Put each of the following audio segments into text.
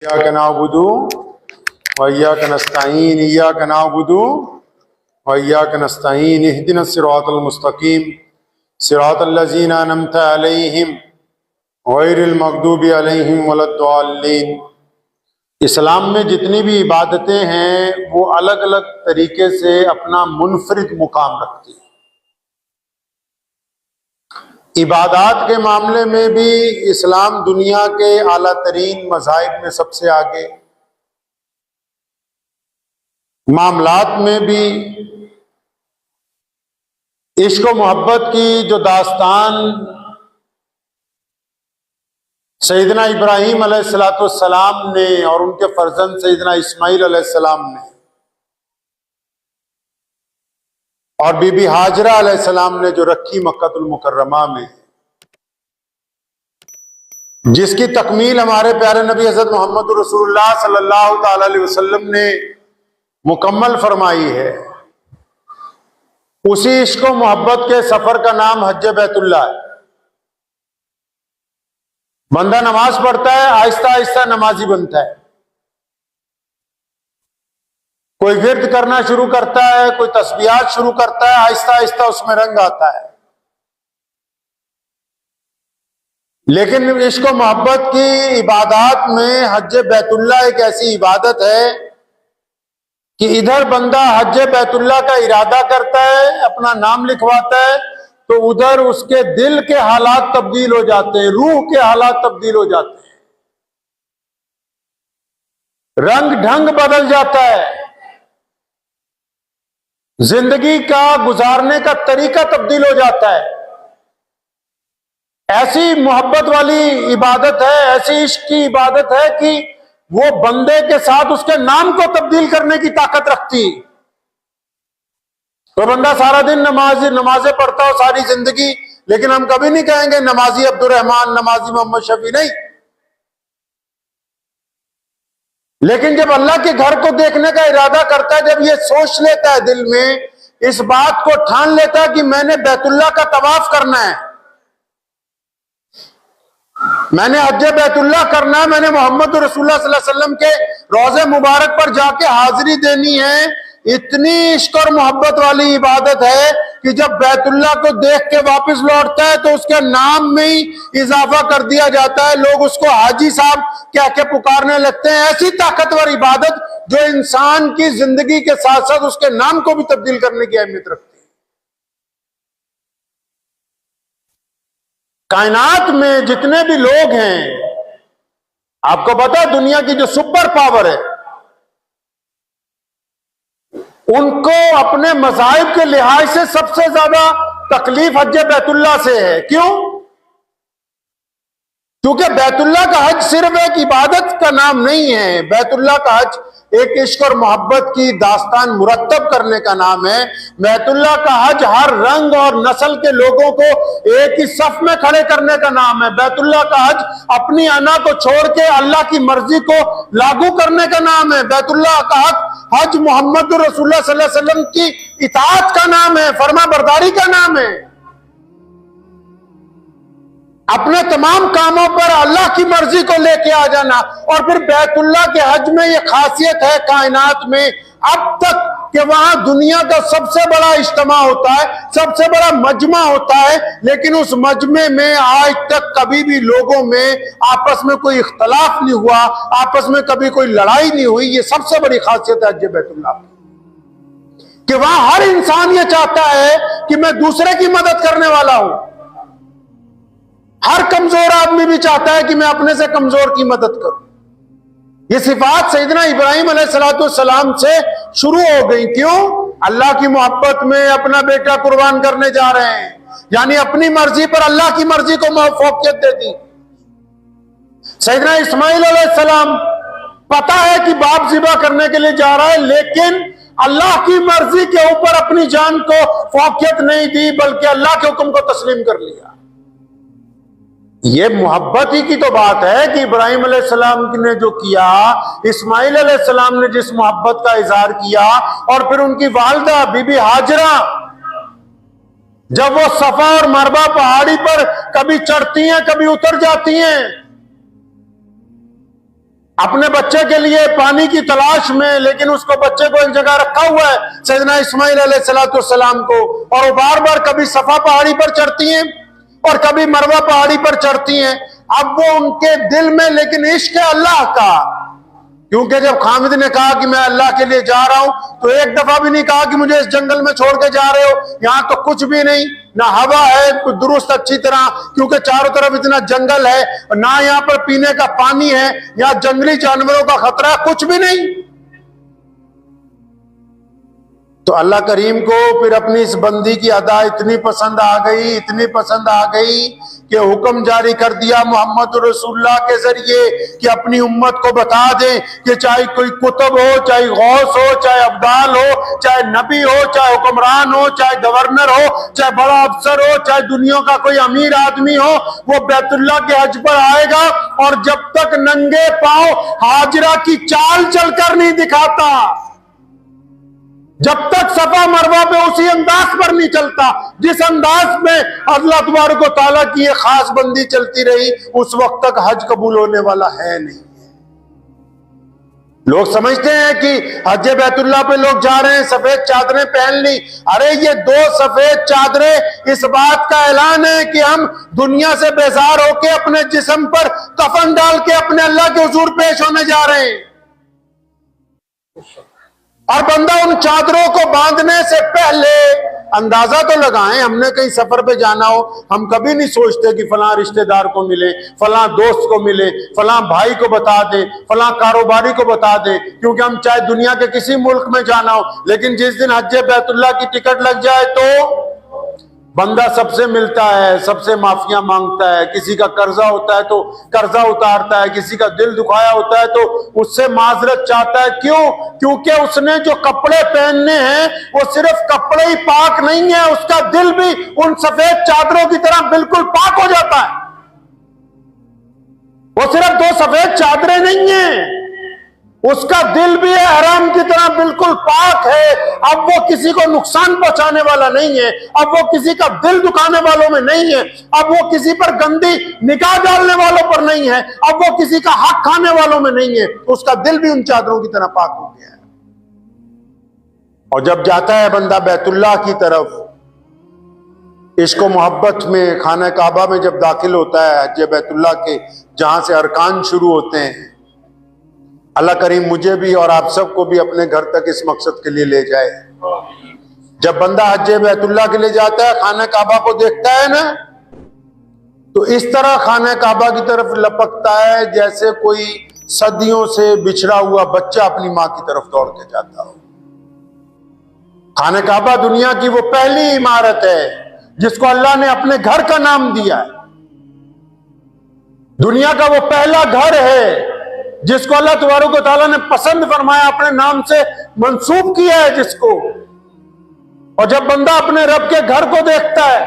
إياك نعبد وإياك نستعين إياك نعبد وإياك نستعين اهدنا الصراط المستقيم صراط الذين أنعمت عليهم غیر المغضوب علیہم ولا الضالین۔ اسلام میں جتنی بھی عبادتیں ہیں وہ الگ الگ طریقے سے اپنا منفرد مقام رکھتی ہیں۔ عبادات کے معاملے میں بھی اسلام دنیا کے اعلیٰ ترین مذاہب میں سب سے آگے، معاملات میں بھی عشق و محبت کی جو داستان سیدنا ابراہیم علیہ السلام نے اور ان کے فرزند سیدنا اسماعیل علیہ السلام نے اور بی بی ہاجرہ علیہ السلام نے جو رکھی مکہ المکرمہ میں، جس کی تکمیل ہمارے پیارے نبی حضرت محمد رسول اللہ صلی اللہ تعالی علیہ وسلم نے مکمل فرمائی ہے، اسی عشق و محبت کے سفر کا نام حج بیت اللہ ہے۔ بندہ نماز پڑھتا ہے، آہستہ آہستہ نمازی بنتا ہے، کوئی ورد کرنا شروع کرتا ہے، کوئی تسبیحات شروع کرتا ہے، آہستہ آہستہ اس میں رنگ آتا ہے۔ لیکن عشق و محبت کی عبادات میں حج بیت اللہ ایک ایسی عبادت ہے کہ ادھر بندہ حج بیت اللہ کا ارادہ کرتا ہے، اپنا نام لکھواتا ہے، تو ادھر اس کے دل کے حالات تبدیل ہو جاتے ہیں، روح کے حالات تبدیل ہو جاتے ہیں، رنگ ڈھنگ بدل جاتا ہے، زندگی کا گزارنے کا طریقہ تبدیل ہو جاتا ہے۔ ایسی محبت والی عبادت ہے، ایسی عشق کی عبادت ہے کہ وہ بندے کے ساتھ اس کے نام کو تبدیل کرنے کی طاقت رکھتی۔ تو بندہ سارا دن نمازیں پڑھتا ہو ساری زندگی، لیکن ہم کبھی نہیں کہیں گے نمازی عبد الرحمان، نمازی محمد شفیع، نہیں۔ لیکن جب اللہ کے گھر کو دیکھنے کا ارادہ کرتا ہے، جب یہ سوچ لیتا ہے دل میں، اس بات کو ٹھان لیتا ہے کہ میں نے بیت اللہ کا طواف کرنا ہے، میں نے حج بیت اللہ کرنا ہے، میں نے محمد رسول اللہ صلی اللہ علیہ وسلم کے روضے مبارک پر جا کے حاضری دینی ہے، اتنی عشق اور محبت والی عبادت ہے کہ جب بیت اللہ کو دیکھ کے واپس لوٹتا ہے تو اس کے نام میں ہی اضافہ کر دیا جاتا ہے، لوگ اس کو حاجی صاحب کہہ کے پکارنے لگتے ہیں۔ ایسی طاقتور عبادت جو انسان کی زندگی کے ساتھ ساتھ اس کے نام کو بھی تبدیل کرنے کی اہمیت رکھتی ہے۔ کائنات میں جتنے بھی لوگ ہیں، آپ کو پتا ہے دنیا کی جو سپر پاور ہے، ان کو اپنے مذاہب کے لحاظ سے سب سے زیادہ تکلیف حج بیت اللہ سے ہے۔ کیوں؟ کیونکہ بیت اللہ کا حج صرف ایک عبادت کا نام نہیں ہے، بیت اللہ کا حج ایک عشق اور محبت کی داستان مرتب کرنے کا نام ہے۔ بیت اللہ کا حج ہر رنگ اور نسل کے لوگوں کو ایک ہی صف میں کھڑے کرنے کا نام ہے۔ بیت اللہ کا حج اپنی انا کو چھوڑ کے اللہ کی مرضی کو لاگو کرنے کا نام ہے۔ بیت اللہ کا حج محمد رسول اللہ صلی اللہ علیہ وسلم کی اطاعت کا نام ہے، فرما برداری کا نام ہے، اپنے تمام کاموں پر اللہ کی مرضی کو لے کے آ جانا۔ اور پھر بیت اللہ کے حج میں یہ خاصیت ہے کائنات میں اب تک کہ وہاں دنیا کا سب سے بڑا اجتماع ہوتا ہے، سب سے بڑا مجمع ہوتا ہے، لیکن اس مجمع میں آج تک کبھی بھی لوگوں میں آپس میں کوئی اختلاف نہیں ہوا، آپس میں کبھی کوئی لڑائی نہیں ہوئی۔ یہ سب سے بڑی خاصیت ہے حج بیت اللہ کہ وہاں ہر انسان یہ چاہتا ہے کہ میں دوسرے کی مدد کرنے والا ہوں۔ ہر کمزور آدمی بھی چاہتا ہے کہ میں اپنے سے کمزور کی مدد کروں۔ یہ صفات سیدنا ابراہیم علیہ السلام سے شروع ہو گئی۔ کیوں؟ اللہ کی محبت میں اپنا بیٹا قربان کرنے جا رہے ہیں، یعنی اپنی مرضی پر اللہ کی مرضی کو فوقیت دے دی۔ سیدنا اسماعیل علیہ السلام پتا ہے کہ باپ ذبح کرنے کے لیے جا رہا ہے، لیکن اللہ کی مرضی کے اوپر اپنی جان کو فوقیت نہیں دی، بلکہ اللہ کے حکم کو تسلیم کر لیا۔ یہ محبت ہی کی تو بات ہے کہ ابراہیم علیہ السلام نے جو کیا، اسماعیل علیہ السلام نے جس محبت کا اظہار کیا، اور پھر ان کی والدہ بی بی ہاجرہ جب وہ صفا اور مروہ پہاڑی پر کبھی چڑھتی ہیں کبھی اتر جاتی ہیں، اپنے بچے کے لیے پانی کی تلاش میں، لیکن اس کو بچے کو ایک جگہ رکھا ہوا ہے سیدنا اسماعیل علیہ السلام کو، اور وہ بار بار کبھی صفا پہاڑی پر چڑھتی ہیں اور کبھی مروہ پہاڑی پر چڑھتی ہیں۔ اب وہ ان کے دل میں لیکن عشق ہے اللہ کا، کیونکہ جب خامد نے کہا کہ میں اللہ کے لیے جا رہا ہوں تو ایک دفعہ بھی نہیں کہا کہ مجھے اس جنگل میں چھوڑ کے جا رہے ہو، یہاں تو کچھ بھی نہیں، نہ ہوا ہے درست اچھی طرح کیونکہ چاروں طرف اتنا جنگل ہے، نہ یہاں پر پینے کا پانی ہے، یہاں جنگلی جانوروں کا خطرہ کچھ بھی نہیں۔ تو اللہ کریم کو پھر اپنی اس بندی کی ادا اتنی پسند آ گئی، اتنی پسند آ گئی کہ حکم جاری کر دیا محمد رسول اللہ کے ذریعے کہ اپنی امت کو بتا دیں کہ چاہے کوئی کتب ہو، چاہے غوث ہو، چاہے ابدال ہو، چاہے نبی ہو، چاہے حکمران ہو، چاہے گورنر ہو، چاہے بڑا افسر ہو، چاہے دنیا کا کوئی امیر آدمی ہو، وہ بیت اللہ کے حج پر آئے گا اور جب تک ننگے پاؤں ہاجرہ کی چال چل کر نہیں دکھاتا، جب تک صفا مروہ پہ اسی انداز پر نہیں چلتا جس انداز میں اللہ تبارک و تعالیٰ کی یہ خاص بندی چلتی رہی، اس وقت تک حج قبول ہونے والا ہے نہیں۔ لوگ سمجھتے ہیں کہ حج بیت اللہ پہ لوگ جا رہے ہیں سفید چادریں پہن لی، ارے یہ 2 سفید چادریں اس بات کا اعلان ہے کہ ہم دنیا سے بیزار ہو کے اپنے جسم پر کفن ڈال کے اپنے اللہ کے حضور پیش ہونے جا رہے ہیں، اور بندہ ان چادروں کو باندھنے سے پہلے اندازہ تو لگائیں۔ ہم نے کہیں سفر پہ جانا ہو، ہم کبھی نہیں سوچتے کہ فلاں رشتہ دار کو ملے، فلاں دوست کو ملے، فلاں بھائی کو بتا دے، فلاں کاروباری کو بتا دے، کیونکہ ہم چاہے دنیا کے کسی ملک میں جانا ہو، لیکن جس دن حج بیت اللہ کی ٹکٹ لگ جائے تو بندہ سب سے ملتا ہے، سب سے معافیاں مانگتا ہے، کسی کا قرضہ ہوتا ہے تو قرضہ اتارتا ہے، کسی کا دل دکھایا ہوتا ہے تو اس سے معذرت چاہتا ہے۔ کیوں؟ کیونکہ اس نے جو کپڑے پہننے ہیں وہ صرف کپڑے ہی پاک نہیں ہیں، اس کا دل بھی ان سفید چادروں کی طرح بالکل پاک ہو جاتا ہے۔ وہ صرف 2 سفید چادریں نہیں ہیں، اس کا دل بھی احرام کی طرح بالکل پاک ہے۔ اب وہ کسی کو نقصان پہنچانے والا نہیں ہے، اب وہ کسی کا دل دکھانے والوں میں نہیں ہے، اب وہ کسی پر گندی نگاہ ڈالنے والوں پر نہیں ہے، اب وہ کسی کا حق کھانے والوں میں نہیں ہے، اس کا دل بھی ان چادروں کی طرح پاک ہو گیا ہے۔ اور جب جاتا ہے بندہ بیت اللہ کی طرف، عشق و محبت میں خانہ کعبہ میں جب داخل ہوتا ہے حج بیت اللہ کے، جہاں سے ارکان شروع ہوتے ہیں، اللہ کریم مجھے بھی اور آپ سب کو بھی اپنے گھر تک اس مقصد کے لیے لے جائے۔ جب بندہ حج بیت اللہ کے لیے جاتا ہے، خانہ کعبہ کو دیکھتا ہے نا، تو اس طرح خانہ کعبہ کی طرف لپکتا ہے جیسے کوئی صدیوں سے بچھڑا ہوا بچہ اپنی ماں کی طرف دوڑ کے جاتا ہو۔ خانہ کعبہ دنیا کی وہ پہلی عمارت ہے جس کو اللہ نے اپنے گھر کا نام دیا ہے، دنیا کا وہ پہلا گھر ہے جس کو اللہ تبارک و تعالیٰ نے پسند فرمایا، اپنے نام سے منسوب کیا ہے جس کو۔ اور جب بندہ اپنے رب کے گھر کو دیکھتا ہے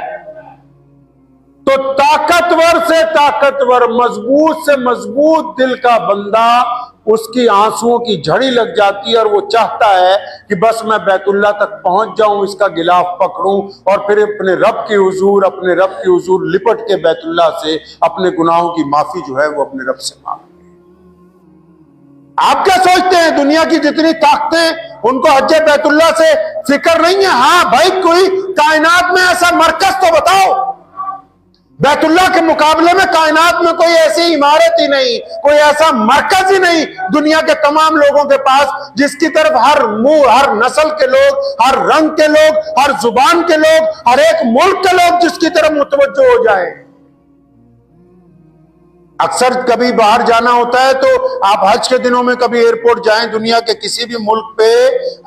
تو طاقتور سے طاقتور، مضبوط سے مضبوط دل کا بندہ، اس کی آنسوؤں کی جھڑی لگ جاتی ہے اور وہ چاہتا ہے کہ بس میں بیت اللہ تک پہنچ جاؤں، اس کا غلاف پکڑوں اور پھر اپنے رب کے حضور لپٹ کے بیت اللہ سے اپنے گناہوں کی معافی جو ہے وہ اپنے رب سے مانگے۔ آپ کیا سوچتے ہیں دنیا کی جتنی طاقتیں ان کو حج بیت اللہ سے فکر نہیں ہے؟ ہاں بھائی، کوئی کائنات میں ایسا مرکز تو بتاؤ۔ بیت اللہ کے مقابلے میں کائنات میں کوئی ایسی عمارت ہی نہیں، کوئی ایسا مرکز ہی نہیں دنیا کے تمام لوگوں کے پاس جس کی طرف ہر منہ، ہر نسل کے لوگ، ہر رنگ کے لوگ، ہر زبان کے لوگ، ہر ایک ملک کے لوگ جس کی طرف متوجہ ہو جائے۔ اکثر کبھی باہر جانا ہوتا ہے تو آپ حج کے دنوں میں کبھی ایئرپورٹ جائیں دنیا کے کسی بھی ملک پہ،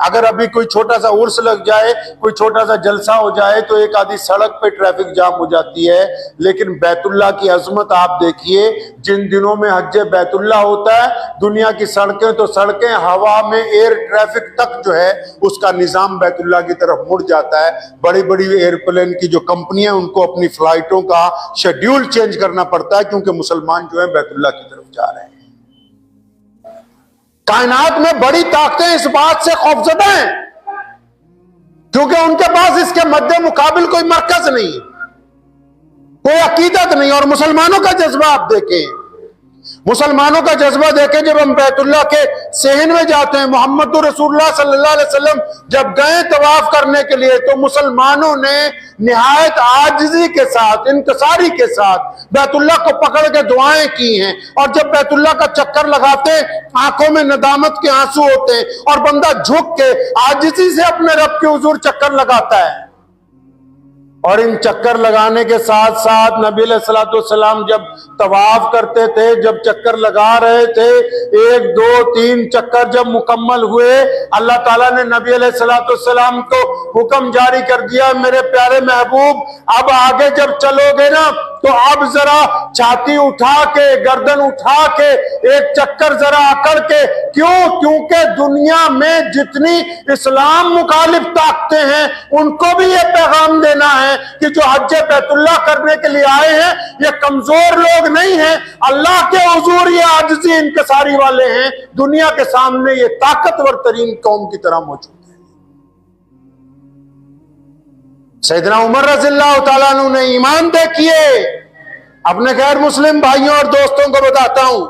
اگر ابھی کوئی چھوٹا سا عرس لگ جائے، کوئی چھوٹا سا جلسہ ہو جائے تو ایک آدھی سڑک پہ ٹریفک جام ہو جاتی ہے، لیکن بیت اللہ کی عظمت آپ دیکھیے، جن دنوں میں حج بیت اللہ ہوتا ہے دنیا کی سڑکیں تو سڑکیں، ہوا میں ایئر ٹریفک تک جو ہے اس کا نظام بیت اللہ کی طرف مڑ جاتا ہے۔ بڑی بڑی ایئرپلین کی جو کمپنیاں ان کو اپنی فلائٹوں کا شیڈیول چینج کرنا پڑتا ہے کیونکہ مسلمان جو ہے بیت اللہ کی طرف جا رہے ہیں۔ کائنات میں بڑی طاقتیں اس بات سے خوفزدہ ہیں کیونکہ ان کے پاس اس کے مد مقابل کوئی مرکز نہیں، کوئی عقیدت نہیں۔ اور مسلمانوں کا جذبہ آپ دیکھیں، مسلمانوں کا جذبہ دیکھیں، جب ہم بیت اللہ کے صحن میں جاتے ہیں، محمد رسول اللہ صلی اللہ علیہ وسلم جب گئے طواف کرنے کے لیے تو مسلمانوں نے نہایت عاجزی کے ساتھ، انکساری کے ساتھ بیت اللہ کو پکڑ کے دعائیں کی ہیں، اور جب بیت اللہ کا چکر لگاتے آنکھوں میں ندامت کے آنسو ہوتے ہیں اور بندہ جھک کے عاجزی سے اپنے رب کے حضور چکر لگاتا ہے۔ اور ان چکر لگانے کے ساتھ ساتھ نبی علیہ الصلوۃ والسلام جب طواف کرتے تھے، جب چکر لگا رہے تھے، 1 2 3 چکر جب مکمل ہوئے، اللہ تعالیٰ نے نبی علیہ الصلوۃ والسلام کو حکم جاری کر دیا، میرے پیارے محبوب اب آگے جب چلو گے نا تو اب ذرا چھاتی اٹھا کے، گردن اٹھا کے ایک چکر ذرا اکڑ کے، کیونکہ دنیا میں جتنی اسلام مخالف طاقتیں ہیں ان کو بھی یہ پیغام دینا ہے کہ جو حج بیت اللہ کرنے کے لیے آئے ہیں یہ کمزور لوگ نہیں ہیں، اللہ کے حضور یہ عاجزی انکساری والے ہیں، دنیا کے سامنے یہ طاقتور ترین قوم کی طرح موجود ہے۔ سیدنا عمر رضی اللہ تعالیٰ عنہ نے ایمان دیکھیے، اپنے غیر مسلم بھائیوں اور دوستوں کو بتاتا ہوں،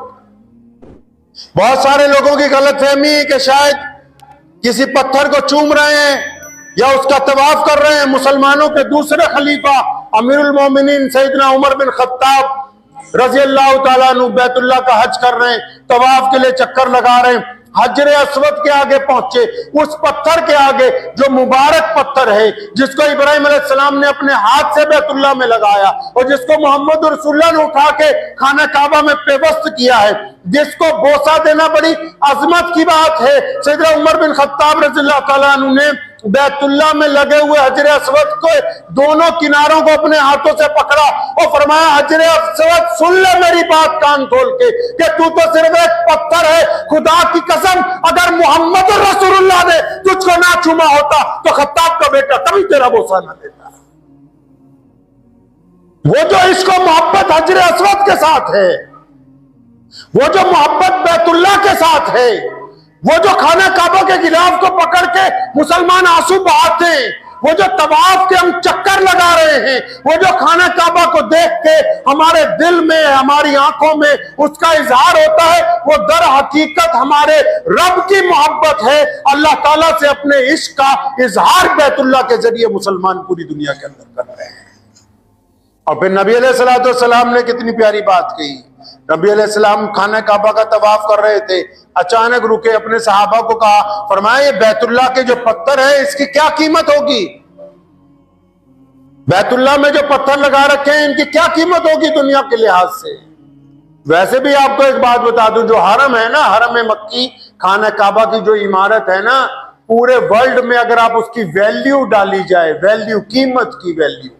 بہت سارے لوگوں کی غلط فہمی ہے کہ شاید کسی پتھر کو چوم رہے ہیں یا اس کا طواف کر رہے ہیں۔ مسلمانوں کے دوسرے خلیفہ امیر المومنین سیدنا عمر بن خطاب رضی اللہ تعالیٰ عنہ بیت اللہ کا حج کر رہے ہیں، طواف کے لیے چکر لگا رہے ہیں، حجر اسود کے آگے پہنچے، اس پتھر کے آگے جو مبارک پتھر ہے جس کو ابراہیم علیہ السلام نے اپنے ہاتھ سے بیت اللہ میں لگایا اور جس کو محمد رسول اللہ نے اٹھا کے خانہ کعبہ میں پیوست کیا ہے، جس کو بوسہ دینا بڑی عظمت کی بات ہے، سیدنا عمر بن خطاب رضی اللہ تعالیٰ عنہ نے بیت اللہ میں لگے ہوئے حجر اسود کو دونوں کناروں کو اپنے ہاتھوں سے پکڑا اور فرمایا، حجر اسود سن لے میری بات کان کھول کے کہ تو صرف ایک پتھر ہے، خدا کی قسم اگر محمد رسول اللہ نے تجھ کو نہ چوما ہوتا تو خطاب کا بیٹا کبھی تیرا بوسہ نہ دیتا۔ وہ جو عشق و محبت حجر اسود کے ساتھ ہے، وہ جو محبت بیت اللہ کے ساتھ ہے، وہ جو خانہ کعبہ کے غلاف کو پکڑ کے مسلمان آنسو بہاتے ہیں، وہ جو طواف کے ہم چکر لگا رہے ہیں، وہ جو خانہ کعبہ کو دیکھ کے ہمارے دل میں، ہماری آنکھوں میں اس کا اظہار ہوتا ہے، وہ در حقیقت ہمارے رب کی محبت ہے۔ اللہ تعالیٰ سے اپنے عشق کا اظہار بیت اللہ کے ذریعے مسلمان پوری دنیا کے اندر کر رہے ہیں۔ اور پھر نبی علیہ الصلوۃ والسلام نے کتنی پیاری بات کہی۔ نبی علیہ السلام خانہ کعبہ کا طواف کر رہے تھے، اچانک رکے، اپنے صحابہ کو کہا، فرمایا یہ بیت اللہ کے جو پتھر ہے اس کی کیا قیمت ہوگی؟ بیت اللہ میں جو پتھر لگا رکھے ہیں ان کی کیا قیمت ہوگی دنیا کے لحاظ سے؟ ویسے بھی آپ کو ایک بات بتا دوں، جو حرم ہے نا، حرم مکی، خانہ کعبہ کی جو عمارت ہے نا، پورے ورلڈ میں اگر آپ اس کی ویلیو ڈالی جائے، ویلیو، قیمت کی ویلیو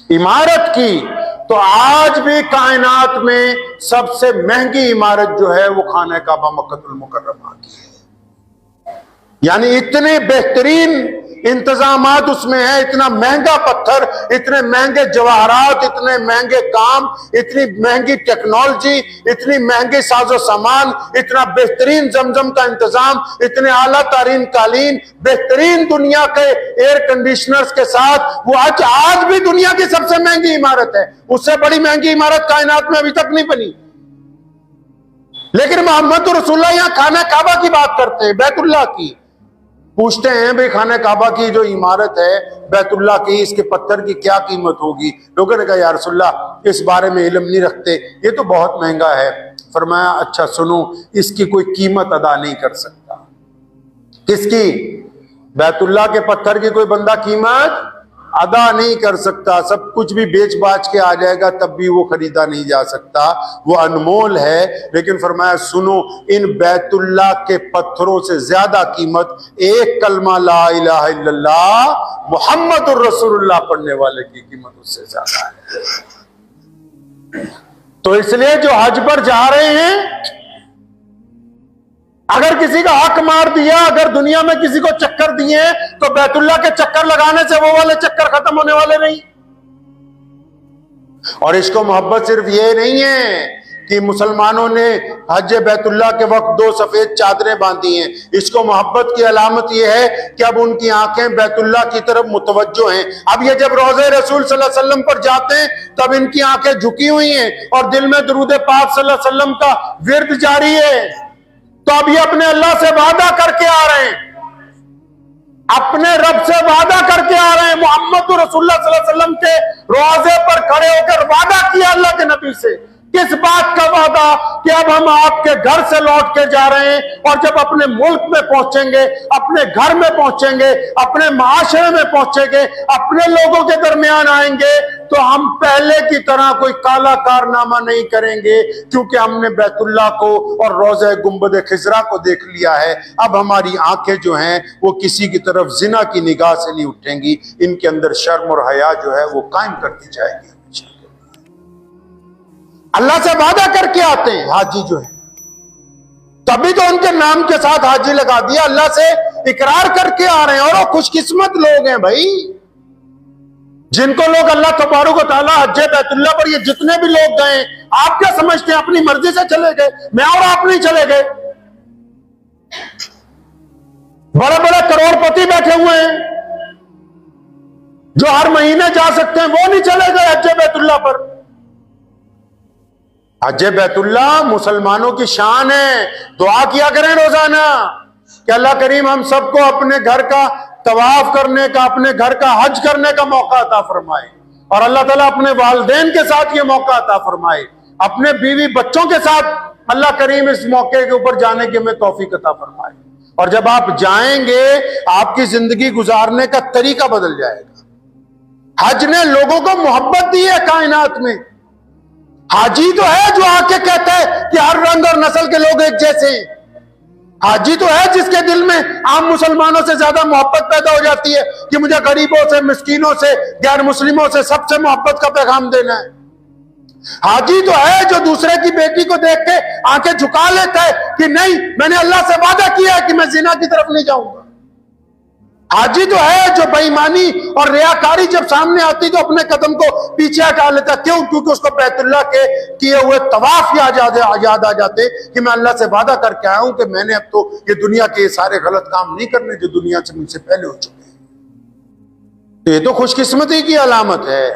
عمارت کی، تو آج بھی کائنات میں سب سے مہنگی عمارت جو ہے وہ خانہ کعبہ مکہ المکرمہ کی ہے۔ یعنی اتنے بہترین انتظامات اس میں ہیں، اتنا مہنگا پتھر، اتنے مہنگے جواہرات، اتنے مہنگے کام، اتنی مہنگی ٹیکنالوجی، اتنی مہنگی ساز و سامان، اتنا بہترین زمزم کا انتظام، اتنے اعلیٰ ترین قالین، بہترین دنیا کے ایئر کنڈیشنرز کے ساتھ، وہ آج بھی دنیا کی سب سے مہنگی عمارت ہے۔ اس سے بڑی مہنگی عمارت کائنات میں ابھی تک نہیں بنی۔ لیکن محمد رسول اللہ یہاں خانہ کعبہ کی بات کرتے ہیں، بیت اللہ کی۔ پوچھتے ہیں بھئی خانہ کعبہ کی جو عمارت ہے بیت اللہ کی، اس کے پتھر کی کیا قیمت ہوگی؟ لوگوں نے کہا یا رسول اللہ اس بارے میں علم نہیں رکھتے، یہ تو بہت مہنگا ہے۔ فرمایا اچھا سنو، اس کی کوئی قیمت ادا نہیں کر سکتا۔ کس کی؟ بیت اللہ کے پتھر کی کوئی بندہ قیمت ادا نہیں کر سکتا۔ سب کچھ بھی بیچ باچ کے آ جائے گا تب بھی وہ خریدا نہیں جا سکتا، وہ انمول ہے۔ لیکن فرمایا سنو، ان بیت اللہ کے پتھروں سے زیادہ قیمت ایک کلمہ لا الہ الا اللہ محمد الرسول اللہ پڑھنے والے کی قیمت اس سے زیادہ ہے۔ تو اس لیے جو حج پر جا رہے ہیں، اگر کسی کا حق مار دیا، اگر دنیا میں کسی کو چکر دیے تو بیت اللہ کے چکر لگانے سے وہ والے چکر ختم ہونے والے نہیں۔ اور عشق و محبت صرف یہ نہیں ہے کہ مسلمانوں نے حج بیت اللہ کے وقت 2 سفید چادریں باندھی ہیں، اس کو محبت کی علامت یہ ہے کہ اب ان کی آنکھیں بیت اللہ کی طرف متوجہ ہیں۔ اب یہ جب روضہ رسول صلی اللہ علیہ وسلم پر جاتے ہیں تب ان کی آنکھیں جھکی ہوئی ہیں اور دل میں درود پاک صلی اللہ علیہ وسلم کا ورد جاری ہے۔ تو اب یہ اپنے اللہ سے وعدہ کر کے آ رہے ہیں، اپنے رب سے وعدہ کر کے آ رہے ہیں۔ محمد رسول اللہ صلی اللہ علیہ وسلم کے روضے پر کھڑے ہو کر وعدہ کیا اللہ کے نبی سے۔ کس بات کا وعدہ؟ کہ اب ہم آپ کے گھر سے لوٹ کے جا رہے ہیں، اور جب اپنے ملک میں پہنچیں گے، اپنے گھر میں پہنچیں گے، اپنے معاشرے میں پہنچیں گے، اپنے لوگوں کے درمیان آئیں گے، تو ہم پہلے کی طرح کوئی کالا کارنامہ نہیں کریں گے، کیونکہ ہم نے بیت اللہ کو اور روضہ گنبد خضرا کو دیکھ لیا ہے۔ اب ہماری آنکھیں جو ہیں وہ کسی کی طرف زنا کی نگاہ سے نہیں اٹھیں گی، ان کے اندر شرم اور حیا جو ہے وہ قائم کرتی جائے گی۔ اللہ سے وعدہ کر کے آتے ہیں حاجی جو ہے، تبھی تو ان کے نام کے ساتھ حاجی لگا دیا، اللہ سے اقرار کر کے آ رہے ہیں۔ اور وہ خوش قسمت لوگ ہیں بھائی، جن کو لوگ اللہ تبارک و تعالیٰ حج بیت اللہ پر یہ جتنے بھی لوگ گئے، آپ کیا سمجھتے ہیں اپنی مرضی سے چلے گئے؟ میں اور آپ نہیں چلے گئے، بڑے بڑے کروڑ پتی بیٹھے ہوئے ہیں جو ہر مہینے جا سکتے ہیں، وہ نہیں چلے گئے حج بیت اللہ پر۔ حج بیت اللہ مسلمانوں کی شان ہے، دعا کیا کریں روزانہ کہ اللہ کریم ہم سب کو اپنے گھر کا طواف کرنے کا، اپنے گھر کا حج کرنے کا موقع عطا فرمائے، اور اللہ تعالیٰ اپنے والدین کے ساتھ یہ موقع عطا فرمائے، اپنے بیوی بچوں کے ساتھ اللہ کریم اس موقع کے اوپر جانے کی ہمیں توفیق عطا فرمائے۔ اور جب آپ جائیں گے آپ کی زندگی گزارنے کا طریقہ بدل جائے گا۔ حج نے لوگوں کو محبت دی ہے کائنات میں۔ حاجی تو ہے جو آ کے کہتا ہے کہ ہر رنگ اور نسل کے لوگ ایک جیسے ہیں۔ حاجی تو ہے جس کے دل میں عام مسلمانوں سے زیادہ محبت پیدا ہو جاتی ہے کہ مجھے غریبوں سے، مسکینوں سے، غیر مسلموں سے، سب سے محبت کا پیغام دینا ہے۔ حاجی تو ہے جو دوسرے کی بیٹی کو دیکھ کے آنکھیں جھکا لیتا ہے کہ نہیں، میں نے اللہ سے وعدہ کیا ہے کہ میں زنا کی طرف نہیں جاؤں گا۔ حاجی تو ہے جو بے ایمانی اور ریاکاری جب سامنے آتی تو اپنے قدم کو پیچھے ہٹا لیتا۔ کیوں؟ کیونکہ اس کو بیت اللہ کے کیے ہوئے طواف یاد آ جاتے کہ میں اللہ سے وعدہ کر کے آیا ہوں کہ میں نے اب تو یہ دنیا کے سارے غلط کام نہیں کرنے جو دنیا سے مجھ سے پہلے ہو چکے ہیں۔ تو یہ تو خوش قسمتی کی علامت ہے۔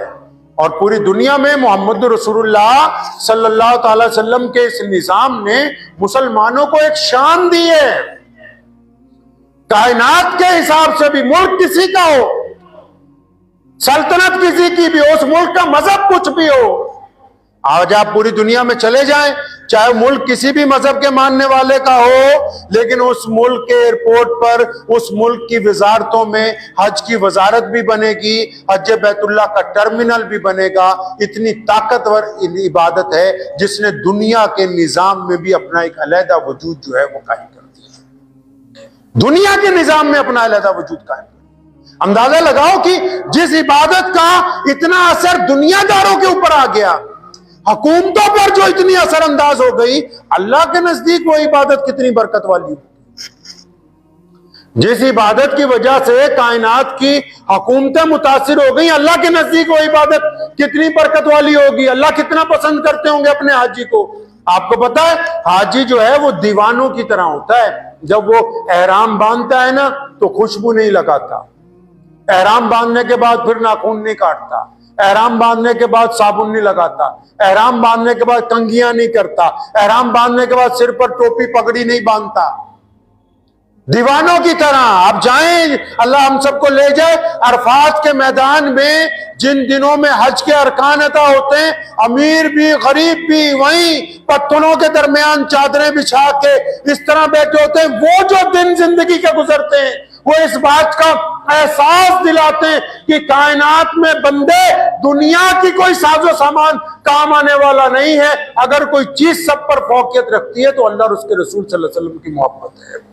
اور پوری دنیا میں محمد رسول اللہ صلی اللہ تعالی وسلم کے اس نظام نے مسلمانوں کو ایک شان دی ہے۔ کائنات کے حساب سے بھی ملک کسی کا ہو، سلطنت کسی کی بھی ہو، اس ملک کا مذہب کچھ بھی ہو، آج آپ پوری دنیا میں چلے جائیں، چاہے ملک کسی بھی مذہب کے ماننے والے کا ہو، لیکن اس ملک کے ایئرپورٹ پر، اس ملک کی وزارتوں میں حج کی وزارت بھی بنے گی، حج بیت اللہ کا ٹرمینل بھی بنے گا۔ اتنی طاقتور عبادت ہے جس نے دنیا کے نظام میں بھی اپنا ایک علیحدہ وجود جو ہے وہ قائم کر دیا، دنیا کے نظام میں اپنا علیحدہ وجود قائم کر۔ اندازہ لگاؤ کہ جس عبادت کا اتنا اثر دنیا داروں کے اوپر آ گیا، حکومتوں پر جو اتنی اثر انداز ہو گئی، اللہ کے نزدیک وہ عبادت کتنی برکت والی ہو۔ جس عبادت کی وجہ سے کائنات کی حکومتیں متاثر ہو گئی، اللہ کے نزدیک وہ عبادت کتنی برکت والی ہوگی، اللہ کتنا پسند کرتے ہوں گے اپنے حاجی کو۔ آپ کو پتا ہے حاجی جو ہے وہ دیوانوں کی طرح ہوتا ہے، جب وہ احرام باندھتا ہے نا تو خوشبو نہیں لگاتا، احرام باندھنے کے بعد پھر ناخن نہیں کاٹتا، احرام باندھنے کے بعد صابن نہیں لگاتا، احرام باندھنے کے بعد کنگھیاں نہیں کرتا، احرام باندھنے کے بعد سر پر ٹوپی پگڑی نہیں باندھتا، دیوانوں کی طرح۔ آپ جائیں، اللہ ہم سب کو لے جائے عرفات کے میدان میں، جن دنوں میں حج کے ارکان ادا ہوتے ہیں، امیر بھی غریب بھی وہیں پتھروں کے درمیان چادریں بچھا کے اس طرح بیٹھے ہوتے ہیں۔ وہ جو دن زندگی کے گزرتے ہیں وہ اس بات کا احساس دلاتے ہیں کہ کائنات میں بندے دنیا کی کوئی ساز و سامان کام آنے والا نہیں ہے، اگر کوئی چیز سب پر فوقیت رکھتی ہے تو اللہ اور اس کے رسول صلی اللہ علیہ وسلم کی محبت ہے۔